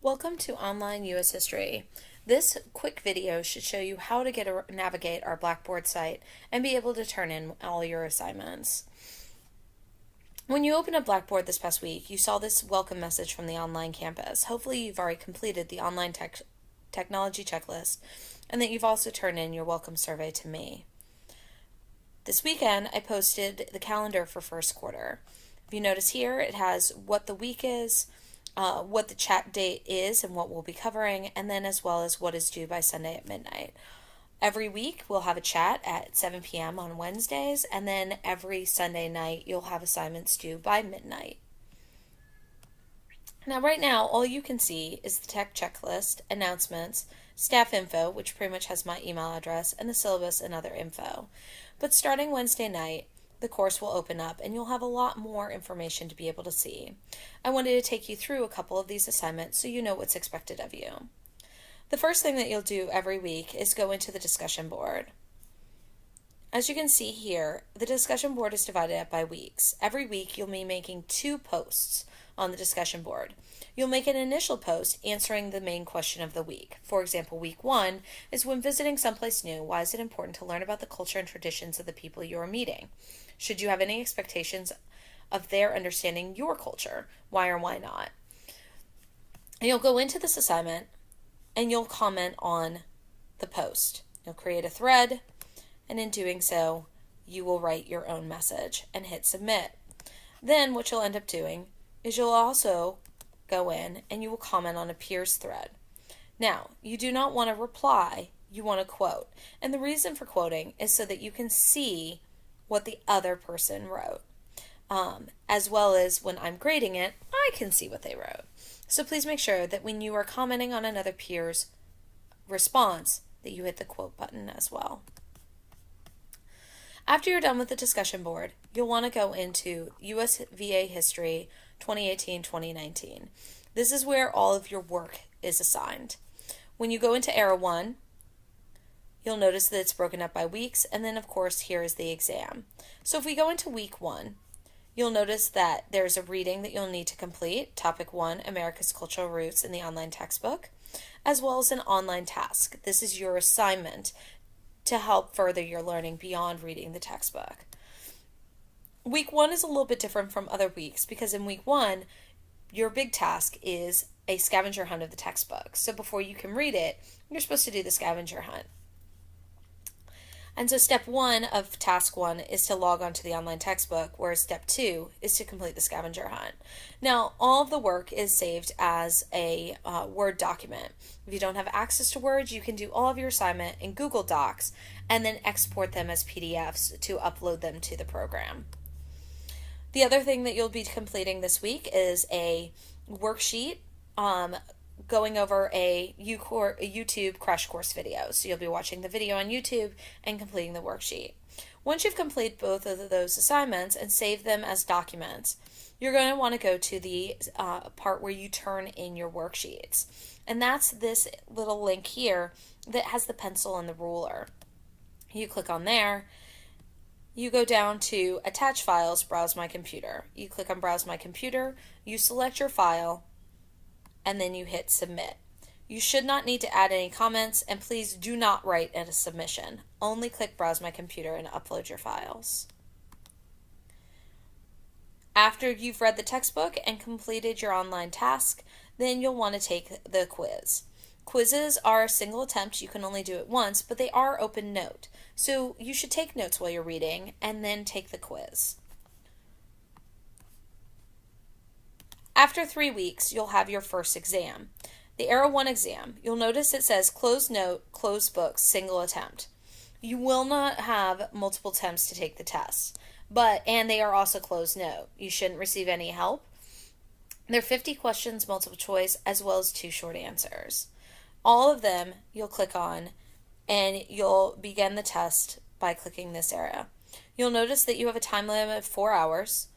Welcome to Online U.S. History. This quick video should show you how to navigate our Blackboard site and be able to turn in all your assignments. When you opened up Blackboard this past week, you saw this welcome message from the online campus. Hopefully you've already completed the online technology checklist and that you've also turned in your welcome survey to me. This weekend, I posted the calendar for first quarter. If you notice here, it has what the week is, what the chat date is and what we'll be covering, and then as well as what is due by Sunday at midnight. Every week we'll have a chat at 7 p.m. on Wednesdays, and then every Sunday night you'll have assignments due by midnight. Now right now all you can see is the tech checklist, announcements, staff info, which pretty much has my email address, and the syllabus and other info. But starting Wednesday night, the course will open up and you'll have a lot more information to be able to see. I wanted to take you through a couple of these assignments so you know what's expected of you. The first thing that you'll do every week is go into the discussion board. As you can see here, the discussion board is divided up by weeks. Every week you'll be making 2 posts on the discussion board. You'll make an initial post answering the main question of the week. For example, week 1 is when visiting someplace new, why is it important to learn about the culture and traditions of the people you are meeting? Should you have any expectations of their understanding your culture? Why or why not? And you'll go into this assignment and you'll comment on the post. You'll create a thread, and in doing so, you will write your own message and hit submit. Then what you'll end up doing is you'll also go in and you will comment on a peer's thread. Now, you do not want to reply, you want to quote. And the reason for quoting is so that you can see what the other person wrote. As well as when I'm grading it, I can see what they wrote. So please make sure that when you are commenting on another peer's response, that you hit the quote button as well. After you're done with the discussion board, you'll want to go into US VA History 2018-2019. This is where all of your work is assigned. When you go into Era 1, you'll notice that it's broken up by weeks, and then of course here is the exam. So if we go into week 1, you'll notice that there's a reading that you'll need to complete, Topic 1, America's Cultural Roots in the online textbook, as well as an online task. This is your assignment to help further your learning beyond reading the textbook. Week 1 is a little bit different from other weeks because in week 1, your big task is a scavenger hunt of the textbook. So before you can read it, you're supposed to do the scavenger hunt. And so step 1 of task 1 is to log on to the online textbook, whereas step 2 is to complete the scavenger hunt. Now, all of the work is saved as a Word document. If you don't have access to Word, you can do all of your assignment in Google Docs and then export them as PDFs to upload them to the program. The other thing that you'll be completing this week is a worksheet going over a YouTube crash course video. So you'll be watching the video on YouTube and completing the worksheet. Once you've completed both of those assignments and save them as documents, you're going to want to go to the part where you turn in your worksheets. And that's this little link here that has the pencil and the ruler. You click on there. You go down to Attach Files, Browse My Computer. You click on Browse My Computer, you select your file, and then you hit Submit. You should not need to add any comments, and please do not write in a submission. Only click Browse My Computer and upload your files. After you've read the textbook and completed your online task, then you'll want to take the quiz. Quizzes are a single attempt. You can only do it once, but they are open note. So you should take notes while you're reading and then take the quiz. After 3 weeks, you'll have your first exam. The Era 1 exam, you'll notice it says closed note, closed book, single attempt. You will not have multiple attempts to take the test, and they are also closed note. You shouldn't receive any help. There are 50 questions, multiple choice, as well as 2 short answers. All of them you'll click on, and you'll begin the test by clicking this area. You'll notice that you have a time limit of 4 hours.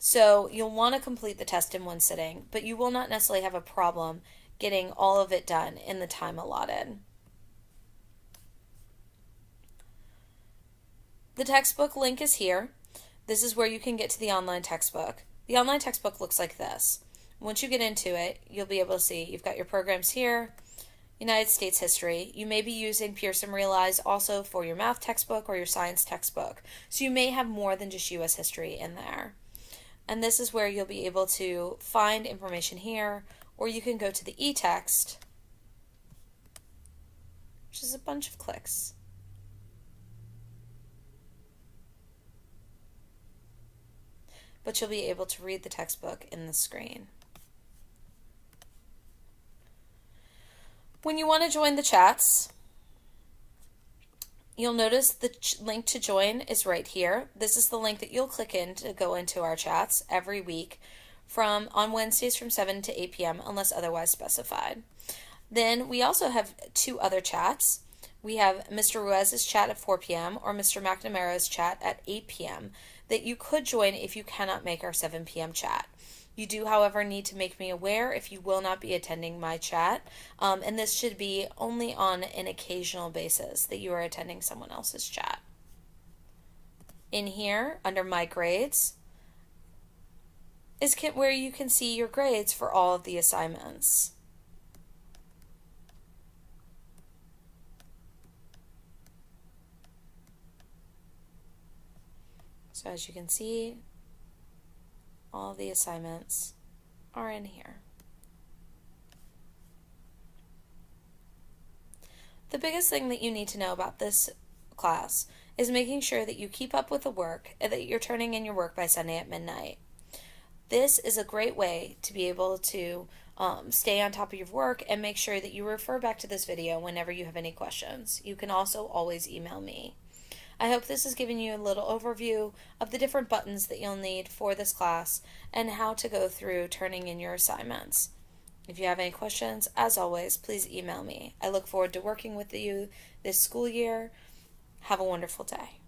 So you'll want to complete the test in one sitting, but you will not necessarily have a problem getting all of it done in the time allotted. The textbook link is here. This is where you can get to the online textbook. The online textbook looks like this. Once you get into it, you'll be able to see you've got your programs here, United States history. You may be using Pearson Realize also for your math textbook or your science textbook. So you may have more than just U.S. history in there. And this is where you'll be able to find information here, or you can go to the e-text, which is a bunch of clicks. But you'll be able to read the textbook in the screen. When you want to join the chats, you'll notice the link to join is right here. This is the link that you'll click in to go into our chats every week on Wednesdays from 7 to 8 p.m. unless otherwise specified. Then we also have two other chats. We have Mr. Ruiz's chat at 4 p.m. or Mr. McNamara's chat at 8 p.m. that you could join if you cannot make our 7 p.m. chat. You do, however, need to make me aware if you will not be attending my chat, and this should be only on an occasional basis that you are attending someone else's chat. In here, under My Grades, is where you can see your grades for all of the assignments. So as you can see, all the assignments are in here. The biggest thing that you need to know about this class is making sure that you keep up with the work and that you're turning in your work by Sunday at midnight. This is a great way to be able to stay on top of your work and make sure that you refer back to this video whenever you have any questions. You can also always email me. I hope this has given you a little overview of the different buttons that you'll need for this class and how to go through turning in your assignments. If you have any questions, as always, please email me. I look forward to working with you this school year. Have a wonderful day.